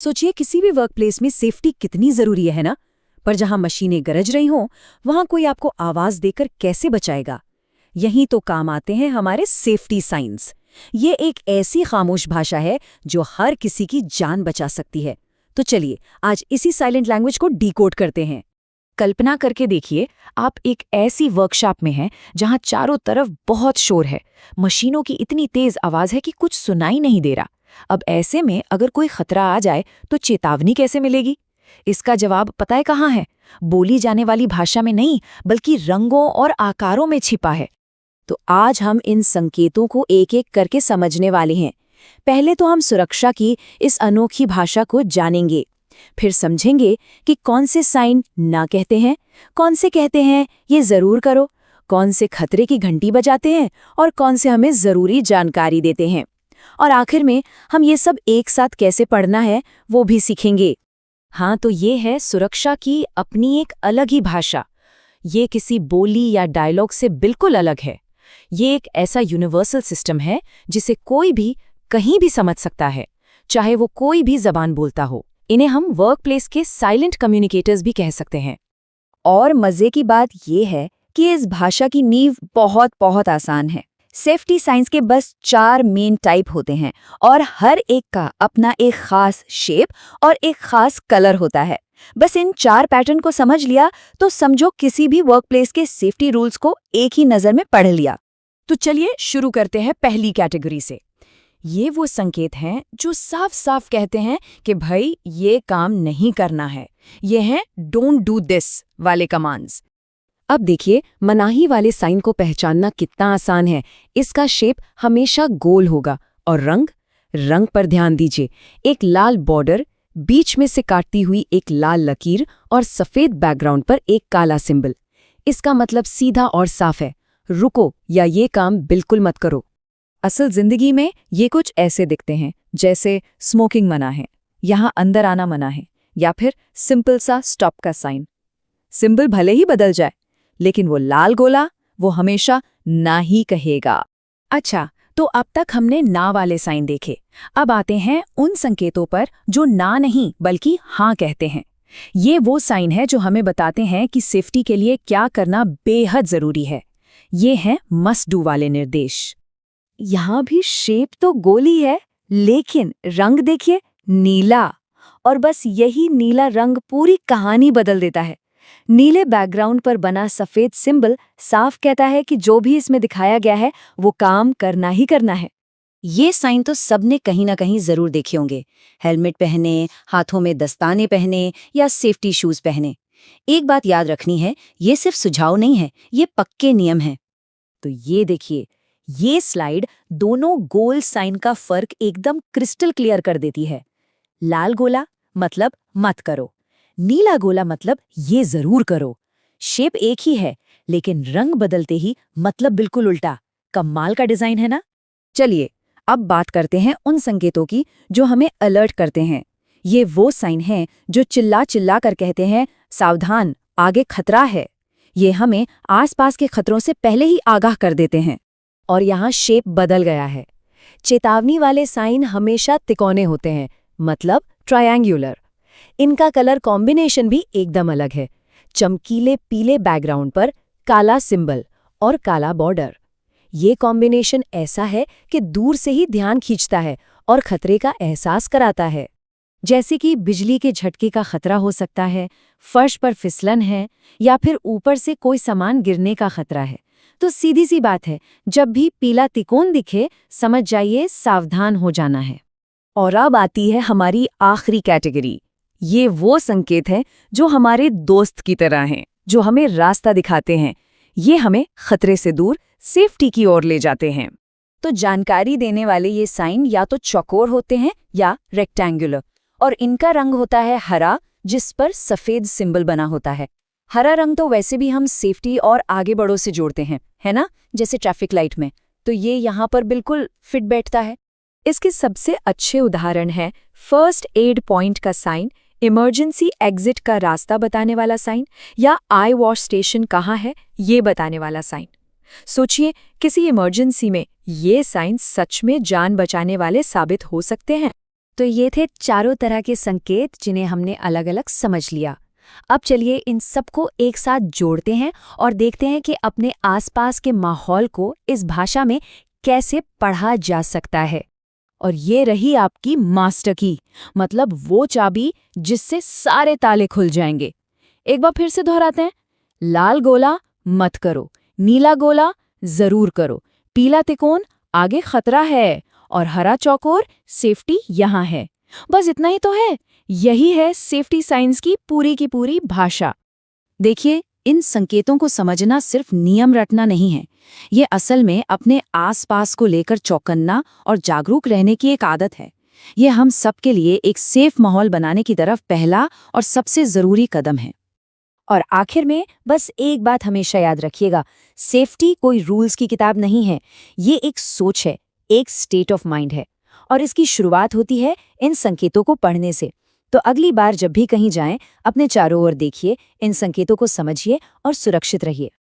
सोचिए किसी भी वर्क प्लेस में सेफ्टी कितनी जरूरी है ना। पर जहां मशीनें गरज रही हों वहां कोई आपको आवाज देकर कैसे बचाएगा। यहीं तो काम आते हैं हमारे सेफ्टी साइंस। ये एक ऐसी खामोश भाषा है जो हर किसी की जान बचा सकती है। तो चलिए आज इसी साइलेंट लैंग्वेज को डीकोड करते हैं। कल्पना करके देखिए, आप एक ऐसी वर्कशॉप में हैं जहां चारों तरफ बहुत शोर है, मशीनों की इतनी तेज आवाज है कि कुछ सुनाई नहीं दे रहा। अब ऐसे में अगर कोई खतरा आ जाए तो चेतावनी कैसे मिलेगी? इसका जवाब पता है कहाँ है? बोली जाने वाली भाषा में नहीं, बल्कि रंगों और आकारों में छिपा है। तो आज हम इन संकेतों को एक एक करके समझने वाले हैं। पहले तो हम सुरक्षा की इस अनोखी भाषा को जानेंगे, फिर समझेंगे कि कौन से साइन ना कहते हैं, कौन से कहते हैं ये जरूर करो, कौन से खतरे की घंटी बजाते हैं और कौन से हमें जरूरी जानकारी देते हैं। और आखिर में हम ये सब एक साथ कैसे पढ़ना है वो भी सीखेंगे। हाँ, तो ये है सुरक्षा की अपनी एक अलग ही भाषा। ये किसी बोली या डायलॉग से बिल्कुल अलग है। ये एक ऐसा यूनिवर्सल सिस्टम है जिसे कोई भी कहीं भी समझ सकता है, चाहे वो कोई भी जबान बोलता हो। इन्हें हम वर्क प्लेस के साइलेंट कम्युनिकेटर्स भी कह सकते हैं। और मजे की बात यह है कि इस भाषा की नींव बहुत बहुत आसान है। सेफ्टी साइंस के बस 4 मेन टाइप होते हैं और हर एक का अपना एक खास शेप और एक खास कलर होता है। बस इन 4 पैटर्न को समझ लिया तो समझो किसी भी वर्कप्लेस के सेफ्टी रूल्स को एक ही नज़र में पढ़ लिया। तो चलिए शुरू करते हैं पहली कैटेगरी से। ये वो संकेत हैं जो साफ साफ कहते हैं कि भाई ये काम नहीं करना है। ये हैं डोंट डू दिस वाले कमांड्स। अब देखिए, मनाही वाले साइन को पहचानना कितना आसान है। इसका शेप हमेशा गोल होगा और रंग पर ध्यान दीजिए। एक लाल बॉर्डर, बीच में से काटती हुई एक लाल लकीर और सफेद बैकग्राउंड पर एक काला सिंबल। इसका मतलब सीधा और साफ है, रुको या ये काम बिल्कुल मत करो। असल जिंदगी में ये कुछ ऐसे दिखते हैं, जैसे स्मोकिंग मना है, यहाँ अंदर आना मना है, या फिर सिंपल सा स्टॉप का साइन। सिंबल भले ही बदल जाए, लेकिन वो लाल गोला वो हमेशा ना ही कहेगा। अच्छा, तो अब तक हमने ना वाले साइन देखे। अब आते हैं उन संकेतों पर जो ना नहीं बल्कि हाँ कहते हैं। ये वो साइन है जो हमें बताते हैं कि सेफ्टी के लिए क्या करना बेहद जरूरी है। ये हैं मस्ट डू वाले निर्देश। यहाँ भी शेप तो गोली है, लेकिन रंग देखिए, नीला। और बस यही नीला रंग पूरी कहानी बदल देता है। नीले बैकग्राउंड पर बना सफेद सिंबल साफ कहता है कि जो भी इसमें दिखाया गया है वो काम करना ही करना है। ये साइन तो सबने कहीं ना कहीं जरूर देखे होंगे। हेलमेट पहने, हाथों में दस्ताने पहने या सेफ्टी शूज पहने। एक बात याद रखनी है, ये सिर्फ सुझाव नहीं है, ये पक्के नियम हैं। तो ये देखिए, ये स्लाइड दोनों गोल साइन का फर्क एकदम क्रिस्टल क्लियर कर देती है। लाल गोला मतलब मत करो, नीला गोला मतलब ये जरूर करो। शेप एक ही है, लेकिन रंग बदलते ही मतलब बिल्कुल उल्टा। कमाल का डिजाइन है ना। चलिए अब बात करते हैं उन संकेतों की जो हमें अलर्ट करते हैं। ये वो साइन हैं जो चिल्ला चिल्ला कर कहते हैं सावधान, आगे खतरा है। ये हमें आसपास के खतरों से पहले ही आगाह कर देते हैं। और यहाँ शेप बदल गया है। चेतावनी वाले साइन हमेशा तिकोने होते हैं, मतलब ट्रायंगुलर। इनका कलर कॉम्बिनेशन भी एकदम अलग है। चमकीले पीले बैकग्राउंड पर काला सिंबल और काला बॉर्डर। ये कॉम्बिनेशन ऐसा है कि दूर से ही ध्यान खींचता है और खतरे का एहसास कराता है। जैसे कि बिजली के झटके का खतरा हो सकता है, फर्श पर फिसलन है या फिर ऊपर से कोई सामान गिरने का खतरा है। तो सीधी सी बात है, जब भी पीला तिकोन दिखे समझ जाइए सावधान हो जाना है। और अब आती है हमारी आखिरी कैटेगरी। ये वो संकेत हैं जो हमारे दोस्त की तरह हैं, जो हमें रास्ता दिखाते हैं। ये हमें खतरे से दूर सेफ्टी की ओर ले जाते हैं। तो जानकारी देने वाले ये साइन या तो चौकोर होते हैं या रेक्टेंगुलर, और इनका रंग होता है हरा, जिस पर सफेद सिंबल बना होता है। हरा रंग तो वैसे भी हम सेफ्टी और आगे बढ़ो से जोड़ते हैं, है ना, जैसे ट्रैफिक लाइट में। तो ये यहाँ पर बिल्कुल फिट बैठता है। इसके सबसे अच्छे उदाहरण है फर्स्ट एड पॉइंट का साइन, इमरजेंसी एग्जिट का रास्ता बताने वाला साइन, या आई वॉश स्टेशन कहाँ है ये बताने वाला साइन। सोचिए, किसी इमरजेंसी में ये साइन सच में जान बचाने वाले साबित हो सकते हैं। तो ये थे चारों तरह के संकेत जिन्हें हमने अलग अलग समझ लिया। अब चलिए इन सबको एक साथ जोड़ते हैं और देखते हैं कि अपने आसपास के माहौल को इस भाषा में कैसे पढ़ा जा सकता है। और ये रही आपकी मास्टर की, मतलब वो चाबी जिससे सारे ताले खुल जाएंगे। एक बार फिर से दोहराते हैं। लाल गोला मत करो, नीला गोला जरूर करो, पीला तिकोन आगे खतरा है, और हरा चौकोर सेफ्टी यहाँ है। बस इतना ही तो है। यही है सेफ्टी साइंस की पूरी भाषा। देखिए, इन संकेतों को समझना सिर्फ नियम रटना नहीं है, ये असल में अपने आसपास को लेकर चौकन्ना और जागरूक रहने की एक आदत है। ये हम सबके लिए एक सेफ माहौल बनाने की तरफ पहला और सबसे जरूरी कदम है। और आखिर में बस एक बात हमेशा याद रखिएगा, सेफ्टी कोई रूल्स की किताब नहीं है, ये एक सोच है, एक स्टेट ऑफ माइंड है, और इसकी शुरुआत होती है इन संकेतों को पढ़ने से। तो अगली बार जब भी कहीं जाएं, अपने चारों ओर देखिए, इन संकेतों को समझिए और सुरक्षित रहिए।